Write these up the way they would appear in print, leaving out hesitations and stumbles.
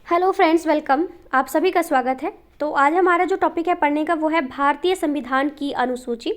Hello friends, welcome. आप सभी का स्वागत है। तो आज हमारा जो टॉपिक है पढ़ने का वो है भारतीय संविधान की अनुसूची।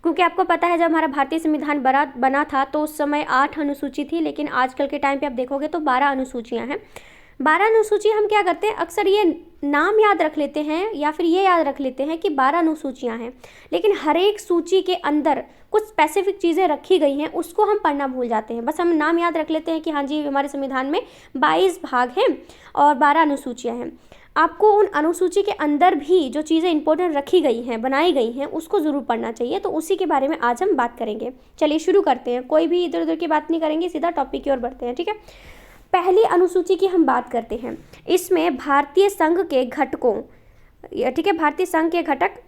क्योंकि आपको पता है जब हमारा भारतीय संविधान बना था तो उस समय 8 अनुसूची थी, लेकिन आजकल के टाइम पे आप देखोगे तो 12 अनुसूचियाँ हैं। 12 अनुसूची हम क्या करते हैं, अक्सर ये नाम याद रख लेते हैं या फिर ये याद रख लेते हैं कि 12 अनुसूचियाँ हैं, लेकिन हर एक सूची के अंदर कुछ स्पेसिफिक चीज़ें रखी गई हैं, उसको हम पढ़ना भूल जाते हैं। बस हम नाम याद रख लेते हैं कि हाँ जी, हमारे संविधान में 22 भाग हैं और 12 अनुसूचियाँ हैं। आपको उन अनुसूची के अंदर भी जो चीज़ें इंपॉर्टेंट रखी गई हैं, बनाई गई हैं, उसको ज़रूर पढ़ना चाहिए। तो उसी के बारे में आज हम बात करेंगे। चलिए शुरू करते हैं, कोई भी इधर उधर की बात नहीं करेंगे, सीधा टॉपिक की ओर बढ़ते हैं। ठीक है, पहली अनुसूची की हम बात करते हैं। इसमें भारतीय संघ के घटकों, ठीक है, भारतीय संघ के घटक,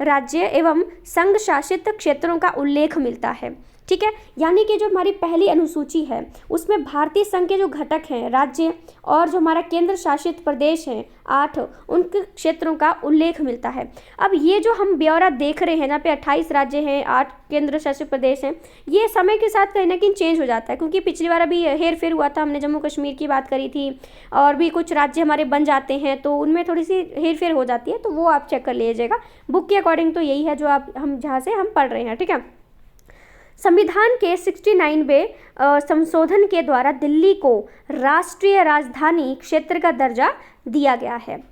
राज्य एवं संघ शासित क्षेत्रों का उल्लेख मिलता है। ठीक है, यानी कि जो हमारी पहली अनुसूची है उसमें भारतीय संघ के जो घटक हैं, राज्य और जो हमारा केंद्र शासित प्रदेश हैं 8, उनके क्षेत्रों का उल्लेख मिलता है। अब ये जो हम ब्यौरा देख रहे हैं, जहाँ पे 28 राज्य हैं, 8 केंद्र शासित प्रदेश हैं, ये समय के साथ कहीं ना कहीं चेंज हो जाता है। क्योंकि पिछली बार अभी हेर फेर हुआ था, हमने जम्मू कश्मीर की बात करी थी और भी कुछ राज्य हमारे बन जाते हैं तो उनमें थोड़ी सी हेर फेर हो जाती है, तो वो आप चेक कर लीजिएगा। बुक के अकॉर्डिंग तो यही है जो हम जहाँ से हम पढ़ रहे हैं। ठीक है, संविधान के 69वें संशोधन के द्वारा दिल्ली को राष्ट्रीय राजधानी क्षेत्र का दर्जा दिया गया है।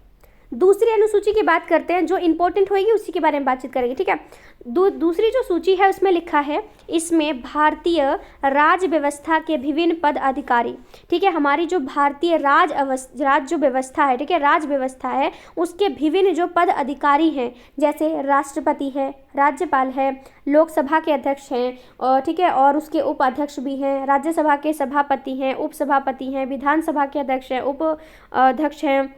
दूसरी अनुसूची की बात करते हैं, जो इंपॉर्टेंट होगी उसी के बारे में बातचीत करेंगे। ठीक है, दूसरी जो सूची है उसमें लिखा है, इसमें भारतीय राज व्यवस्था के विभिन्न पद अधिकारी। ठीक है, हमारी जो भारतीय राज जो व्यवस्था है, ठीक है, राज व्यवस्था है, उसके विभिन्न जो पद अधिकारी हैं, जैसे राष्ट्रपति है, राज्यपाल है, लोकसभा के अध्यक्ष हैं, और ठीक है, और उसके उपाध्यक्ष भी हैं, राज्यसभा के सभापति हैं, उपसभापति हैं, विधानसभा के अध्यक्ष हैं, उप अध्यक्ष हैं।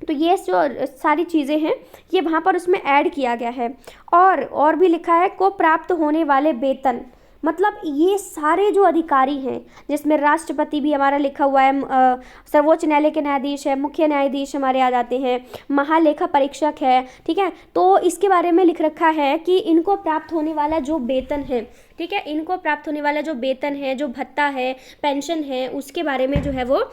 तो ये जो सारी चीज़ें हैं ये वहाँ पर उसमें ऐड किया गया है। और भी लिखा है, को प्राप्त होने वाले वेतन, मतलब ये सारे जो अधिकारी हैं, जिसमें राष्ट्रपति भी हमारा लिखा हुआ है, सर्वोच्च न्यायालय के न्यायाधीश है, मुख्य न्यायाधीश हमारे आ जाते हैं, महालेखा परीक्षक है। ठीक है, तो इसके बारे में लिख रखा है कि इनको प्राप्त होने वाला जो वेतन है, ठीक है, इनको प्राप्त होने वाला जो वेतन है, जो भत्ता है, पेंशन है, उसके बारे में जो है वो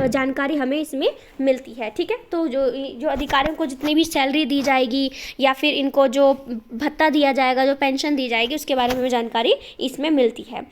जानकारी हमें इसमें मिलती है। ठीक है, तो जो अधिकारियों को जितनी भी सैलरी दी जाएगी या फिर इनको जो भत्ता दिया जाएगा, जो पेंशन दी जाएगी, उसके बारे में हमें जानकारी इसमें मिलती है।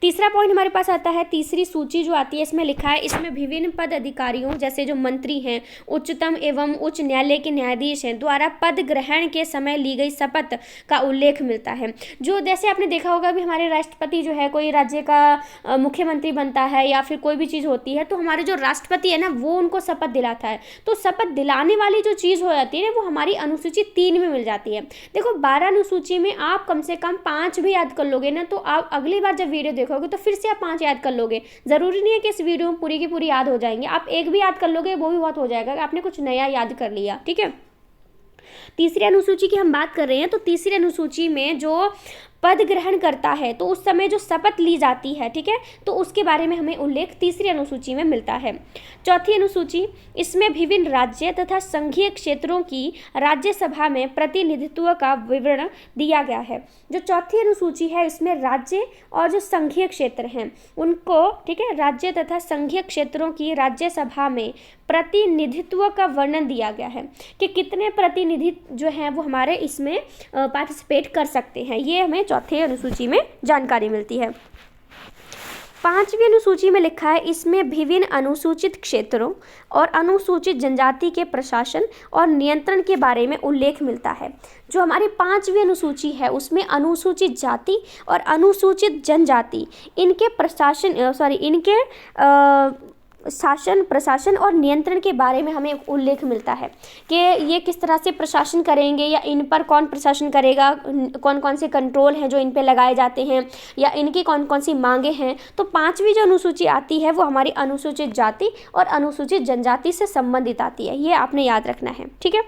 तीसरा पॉइंट हमारे पास आता है, तीसरी सूची जो आती है इसमें लिखा है, इसमें विभिन्न पद अधिकारियों जैसे जो मंत्री हैं, उच्चतम एवं उच्च न्यायालय के न्यायाधीश हैं, द्वारा पद ग्रहण के समय ली गई शपथ का उल्लेख मिलता है। जो जैसे आपने देखा होगा भी हमारे राष्ट्रपति जो है, कोई राज्य का मुख्यमंत्री बनता है या फिर कोई भी चीज़ होती है तो हमारे जो राष्ट्रपति है ना, वो उनको शपथ दिलाता है। तो शपथ दिलाने वाली जो चीज़ हो जाती है ना, वो हमारी अनुसूची 3 में मिल जाती है। देखो, 12 अनुसूची में आप कम से कम 5 भी याद कर लोगे ना, तो आप अगली बार जब वीडियो देखोगे तो फिर से आप 5 याद कर लोगे। ज़रूरी नहीं है कि इस वीडियो में पूरी की पूरी याद हो जाएंगे, आप एक भी याद कर लोगे वो भी बहुत हो जाएगा कि आपने कुछ नया याद कर लिया। ठीक है, तीसरी अनुसूची की हम बात कर रहे हैं, तो तीसरी अनुसूची में जो पद ग्रहण करता है तो उस समय जो शपथ ली जाती है, ठीक है, तो उसके बारे में हमें उल्लेख तीसरी अनुसूची में मिलता है। चौथी अनुसूची, इसमें विभिन्न राज्य तथा संघीय क्षेत्रों की राज्यसभा में प्रतिनिधित्व का विवरण दिया गया है। जो चौथी अनुसूची है इसमें राज्य और जो संघीय क्षेत्र हैं उनको, ठीक है, राज्य तथा संघीय क्षेत्रों की राज्यसभा में प्रतिनिधित्व का वर्णन दिया गया है कि कितने प्रतिनिधि जो हैं वो हमारे इसमें पार्टिसिपेट कर सकते हैं। ये हमें चौथी अनुसूची में जानकारी मिलती है। पांचवी अनुसूची में लिखा है, इसमें विभिन्न अनुसूचित क्षेत्रों और अनुसूचित जनजाति के प्रशासन और नियंत्रण के बारे में उल्लेख मिलता है। जो हमारी पांचवी अनुसूची है उसमें अनुसूचित जाति और अनुसूचित जनजाति, इनके इनके शासन, प्रशासन और नियंत्रण के बारे में हमें उल्लेख मिलता है कि ये किस तरह से प्रशासन करेंगे या इन पर कौन प्रशासन करेगा, कौन कौन से कंट्रोल हैं जो इन पे लगाए जाते हैं या इनकी कौन कौन सी मांगे हैं। तो पांचवी जो अनुसूची आती है वो हमारी अनुसूचित जाति और अनुसूचित जनजाति से संबंधित आती है, ये आपने याद रखना है। ठीक है,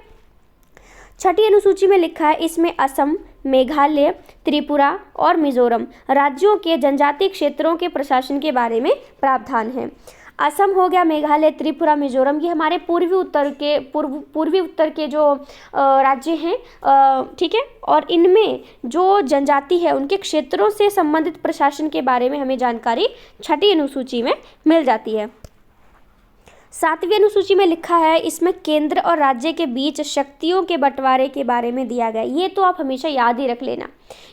छठी अनुसूची में लिखा है, इसमें असम, मेघालय, त्रिपुरा और मिजोरम राज्यों के जनजातीय क्षेत्रों के प्रशासन के बारे में प्रावधान है। असम हो गया, मेघालय, त्रिपुरा, मिजोरम, ये हमारे पूर्वी उत्तर के जो राज्य हैं, ठीक है, और इनमें जो जनजाति है उनके क्षेत्रों से संबंधित प्रशासन के बारे में हमें जानकारी छठी अनुसूची में मिल जाती है। 7वीं अनुसूची में लिखा है, इसमें केंद्र और राज्य के बीच शक्तियों के बंटवारे के बारे में दिया गया। ये तो आप हमेशा याद ही रख लेना,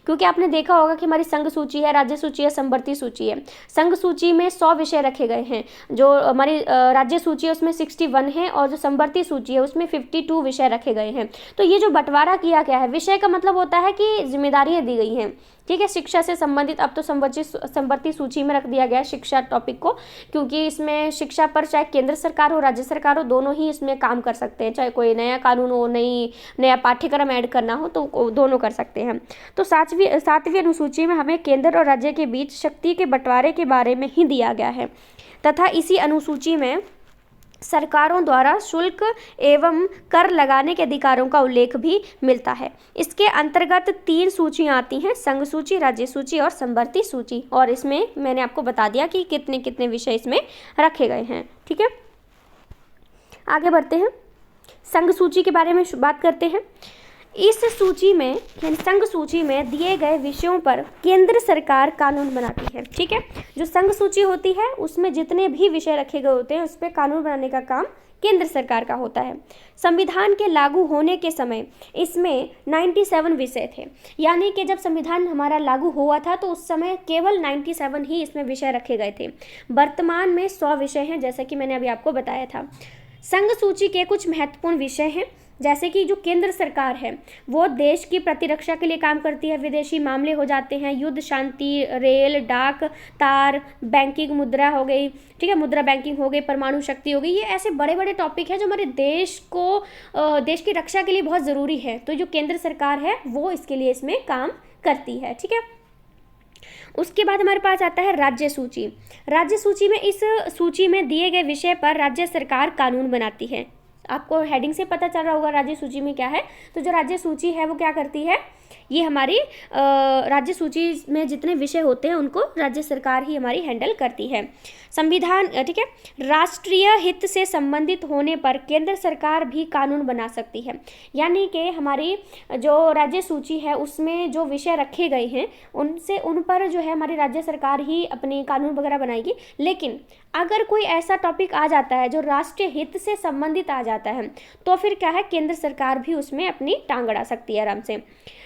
क्योंकि आपने देखा होगा कि हमारी संघ सूची है, राज्य सूची है, समवर्ती सूची है। संघ सूची में 100 विषय रखे गए हैं, जो हमारी राज्य सूची है उसमें 61 है, और जो समवर्ती सूची है उसमें 52 विषय रखे गए हैं। तो ये जो बंटवारा किया गया है, विषय का मतलब होता है कि जिम्मेदारियाँ दी गई हैं, ठीक है, शिक्षा से संबंधित। अब तो समवर्ती सूची में रख दिया गया है शिक्षा टॉपिक को, क्योंकि इसमें शिक्षा पर चाहे केंद्र सरकार हो, राज्य सरकार हो, दोनों ही इसमें काम कर सकते हैं। चाहे कोई नया कानून हो, नया पाठ्यक्रम ऐड करना हो, तो दोनों कर सकते हैं। तो 7वीं अनुसूची में हमें केंद्र और राज्य के बीच शक्ति के बंटवारे के बारे में ही दिया गया है, तथा इसी अनुसूची में सरकारों द्वारा शुल्क एवं कर लगाने के अधिकारों का उल्लेख भी मिलता है। इसके अंतर्गत 3 सूचियाँ आती हैं, संघ सूची, राज्य सूची और समवर्ती सूची, और इसमें मैंने आपको बता दिया कि कितने कितने विषय इसमें रखे गए हैं। ठीक है, आगे बढ़ते हैं, संघ सूची के बारे में बात करते हैं। इस सूची में, संघ सूची में दिए गए विषयों पर केंद्र सरकार कानून बनाती है। ठीक है, जो संघ सूची होती है उसमें जितने भी विषय रखे गए होते हैं उस पर कानून बनाने का काम केंद्र सरकार का होता है। संविधान के लागू होने के समय इसमें 97 विषय थे, यानी कि जब संविधान हमारा लागू हुआ था तो उस समय केवल 97 ही इसमें विषय रखे गए थे। वर्तमान में 100 विषय हैं, जैसा कि मैंने अभी आपको बताया था। संघ सूची के कुछ महत्वपूर्ण विषय हैं, जैसे कि जो केंद्र सरकार है वो देश की प्रतिरक्षा के लिए काम करती है, विदेशी मामले हो जाते हैं, युद्ध, शांति, रेल, डाक, तार, बैंकिंग, मुद्रा हो गई, ठीक है, मुद्रा बैंकिंग हो गई, परमाणु शक्ति हो गई। ये ऐसे बड़े बड़े टॉपिक हैं जो हमारे देश को, देश की रक्षा के लिए बहुत ज़रूरी है। तो जो केंद्र सरकार है वो इसके लिए इसमें काम करती है। ठीक है, उसके बाद हमारे पास आता है राज्य सूची। राज्य सूची में, इस सूची में दिए गए विषय पर राज्य सरकार कानून बनाती है। आपको हेडिंग से पता चल रहा होगा राज्य सूची में क्या है। तो जो राज्य सूची है वो क्या करती है, ये हमारी राज्य सूची में जितने विषय होते हैं उनको राज्य सरकार ही हमारी हैंडल करती है। संविधान, ठीक है, राष्ट्रीय हित से संबंधित होने पर केंद्र सरकार भी कानून बना सकती है, यानी कि हमारी जो राज्य सूची है उसमें जो विषय रखे गए हैं उन पर जो है हमारी राज्य सरकार ही अपने कानून वगैरह बनाएगी। लेकिन अगर कोई ऐसा टॉपिक आ जाता है जो राष्ट्रीय हित से संबंधित आ जाता है तो फिर क्या है, केंद्र सरकार भी उसमें अपनी टांग अड़ा सकती है आराम से।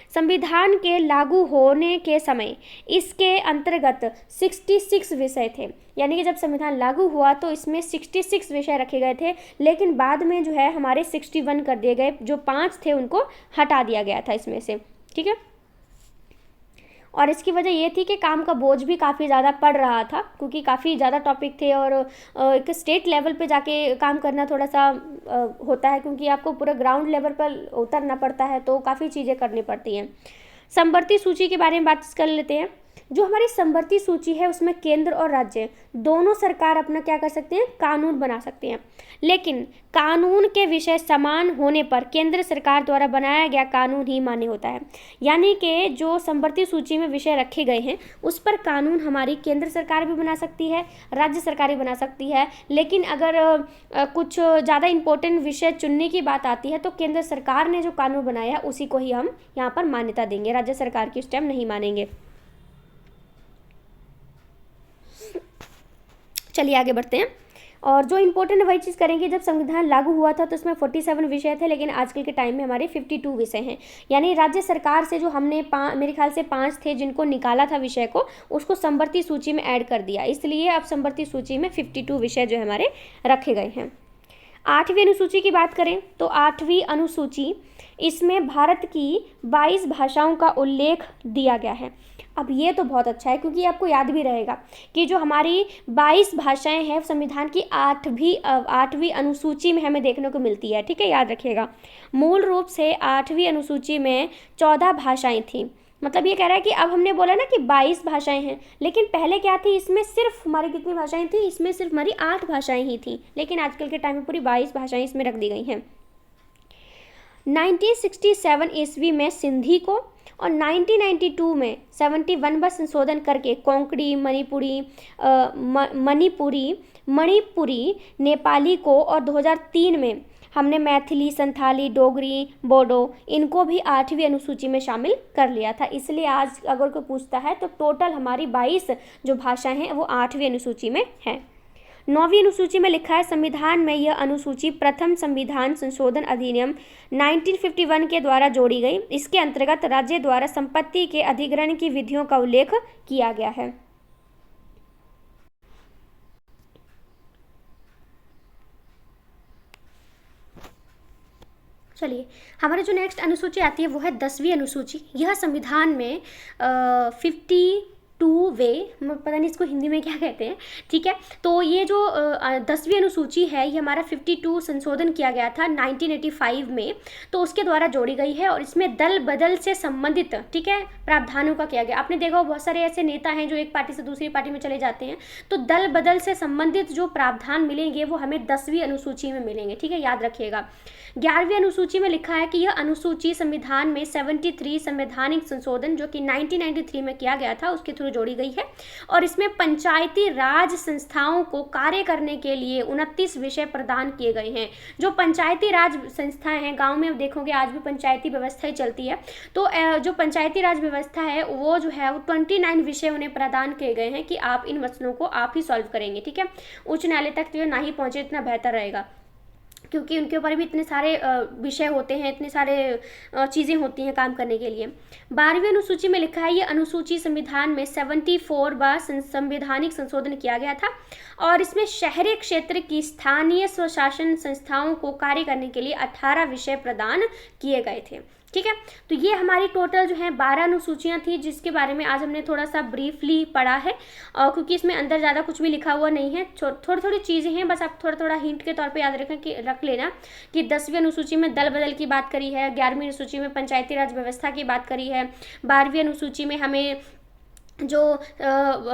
संविधान के लागू होने के समय इसके अंतर्गत 66 विषय थे, यानी कि जब संविधान लागू हुआ तो इसमें 66 विषय रखे गए थे, लेकिन बाद में जो है हमारे 61 कर दिए गए, जो 5 थे उनको हटा दिया गया था इसमें से। ठीक है, और इसकी वजह ये थी कि काम का बोझ भी काफ़ी ज़्यादा पड़ रहा था, क्योंकि काफ़ी ज़्यादा टॉपिक थे और एक स्टेट लेवल पे जाके काम करना थोड़ा सा होता है, क्योंकि आपको पूरा ग्राउंड लेवल पर उतरना पड़ता है, तो काफ़ी चीज़ें करनी पड़ती हैं। समवर्ती सूची के बारे में बात कर लेते हैं। जो हमारी समवर्ती सूची है उसमें केंद्र और राज्य दोनों सरकार अपना क्या कर सकते हैं, कानून बना सकते हैं, लेकिन कानून के विषय समान होने पर केंद्र सरकार द्वारा बनाया गया कानून ही मान्य होता है। यानी कि जो समवर्ती सूची में विषय रखे गए हैं उस पर कानून हमारी केंद्र सरकार भी बना सकती है, राज्य सरकार भी बना सकती है, लेकिन अगर कुछ ज़्यादा इम्पोर्टेंट विषय चुनने की बात आती है तो केंद्र सरकार ने जो कानून बनाया उसी को ही हम यहाँ पर मान्यता देंगे, राज्य सरकार की उस टाइम नहीं मानेंगे। चलिए आगे बढ़ते हैं, और जो इम्पोर्टेंट वही चीज़ करेंगे। जब संविधान लागू हुआ था तो इसमें 47 विषय थे, लेकिन आजकल के टाइम में हमारे 52 विषय हैं, यानी राज्य सरकार से जो हमने मेरे ख्याल से 5 थे जिनको निकाला था विषय को, उसको समवर्ती सूची में ऐड कर दिया, इसलिए अब समवर्ती सूची में 52 विषय जो हमारे रखे गए हैं। 8वीं अनुसूची की बात करें तो 8वीं अनुसूची, इसमें भारत की 22 भाषाओं का उल्लेख दिया गया है। अब ये तो बहुत अच्छा है, क्योंकि आपको याद भी रहेगा कि जो हमारी 22 भाषाएं हैं संविधान की 8वीं अनुसूची में हमें देखने को मिलती है। ठीक है, याद रखिएगा। मूल रूप से 8वीं अनुसूची में 14 भाषाएं थी, मतलब ये कह रहा है कि अब हमने बोला ना कि 22 भाषाएं हैं, लेकिन पहले क्या थी, इसमें सिर्फ हमारी कितनी भाषाएं थी, इसमें सिर्फ हमारी 8 भाषाएं ही थी, लेकिन आजकल के टाइम में पूरी 22 भाषाएं इसमें रख दी गई हैं। 1967 ईस्वी में सिंधी को और 1992 में 71 बार संशोधन करके कोंकणी, मणिपुरी, नेपाली को, और 2003 में हमने मैथिली, संथाली, डोगरी, बोडो, इनको भी 8वीं अनुसूची में शामिल कर लिया था। इसलिए आज अगर कोई पूछता है तो टोटल हमारी 22 जो भाषाएं हैं वो 8वीं अनुसूची में हैं। 9वीं अनुसूची में लिखा है संविधान में यह अनुसूची प्रथम संविधान संशोधन अधिनियम 1951 के द्वारा जोड़ी गई। इसके अंतर्गत राज्य द्वारा संपत्ति के अधिग्रहण की विधियों का उल्लेख किया गया है। चलिए, हमारी जो नेक्स्ट अनुसूची आती है वो है 10वीं अनुसूची। यह संविधान में 52 वे, पता नहीं इसको हिंदी में क्या कहते हैं, ठीक है। तो ये जो 10वीं अनुसूची है ये हमारा 52 संशोधन किया गया था 1985 में, तो उसके द्वारा जोड़ी गई है और इसमें दल बदल से संबंधित, ठीक है, प्रावधानों का किया गया। आपने देखा बहुत सारे ऐसे नेता हैं जो एक पार्टी से दूसरी पार्टी में चले जाते हैं, तो दल बदल से संबंधित जो प्रावधान मिलेंगे वो हमें 10वीं अनुसूची में मिलेंगे, ठीक है, याद रखिएगा। 11वीं अनुसूची में लिखा है कि यह अनुसूची संविधान में 73 संवैधानिक संशोधन जो कि 1993 में किया गया था उसके थ्रू जोड़ी गई है और इसमें पंचायती राज संस्थाओं को कार्य करने के लिए 29 विषय प्रदान किए गए हैं। जो पंचायती राज संस्थाएं हैं, गांव में देखोगे आज भी पंचायती व्यवस्था ही चलती है, तो जो पंचायती राज व्यवस्था है वो जो है वो 29 विषय उन्हें प्रदान किए गए हैं कि आप इन मसलों को आप ही सॉल्व करेंगे, ठीक है। उच्च न्यायालय तक तो ये ना ही पहुंचे इतना बेहतर रहेगा, क्योंकि उनके ऊपर भी इतने सारे विषय होते हैं, इतने सारे चीज़ें होती हैं काम करने के लिए। 12वीं अनुसूची में लिखा है ये अनुसूची संविधान में 74 बार संवैधानिक संशोधन किया गया था और इसमें शहरी क्षेत्र की स्थानीय स्वशासन संस्थाओं को कार्य करने के लिए 18 विषय प्रदान किए गए थे, ठीक है। तो ये हमारी टोटल जो है 12 अनुसूचियाँ थी जिसके बारे में आज हमने थोड़ा सा ब्रीफली पढ़ा है, और क्योंकि इसमें अंदर ज़्यादा कुछ भी लिखा हुआ नहीं है, थोड़ी थोड़ी चीज़ें हैं, बस आप थोड़ा थोड़ा हिंट के तौर पे याद रख लेना कि 10वीं अनुसूची में दल बदल की बात करी है, 11वीं अनुसूची में पंचायती राज व्यवस्था की बात करी है, 12वीं अनुसूची में हमें जो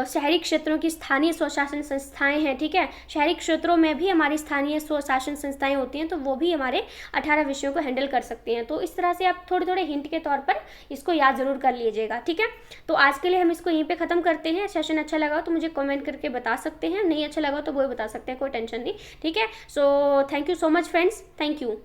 शहरी क्षेत्रों की स्थानीय स्वशासन संस्थाएं हैं, ठीक है, शहरी क्षेत्रों में भी हमारी स्थानीय स्वशासन संस्थाएं होती हैं, तो वो भी हमारे 18 विषयों को हैंडल कर सकते हैं। तो इस तरह से आप थोड़े थोड़े हिंट के तौर पर इसको याद ज़रूर कर लीजिएगा, ठीक है। तो आज के लिए हम इसको यहीं पे ख़त्म करते हैं। सेशन अच्छा लगा तो मुझे कमेंट करके बता सकते हैं, नहीं अच्छा लगा तो वो भी बता सकते हैं, कोई टेंशन नहीं, ठीक है। So thank you so much friends, thank you.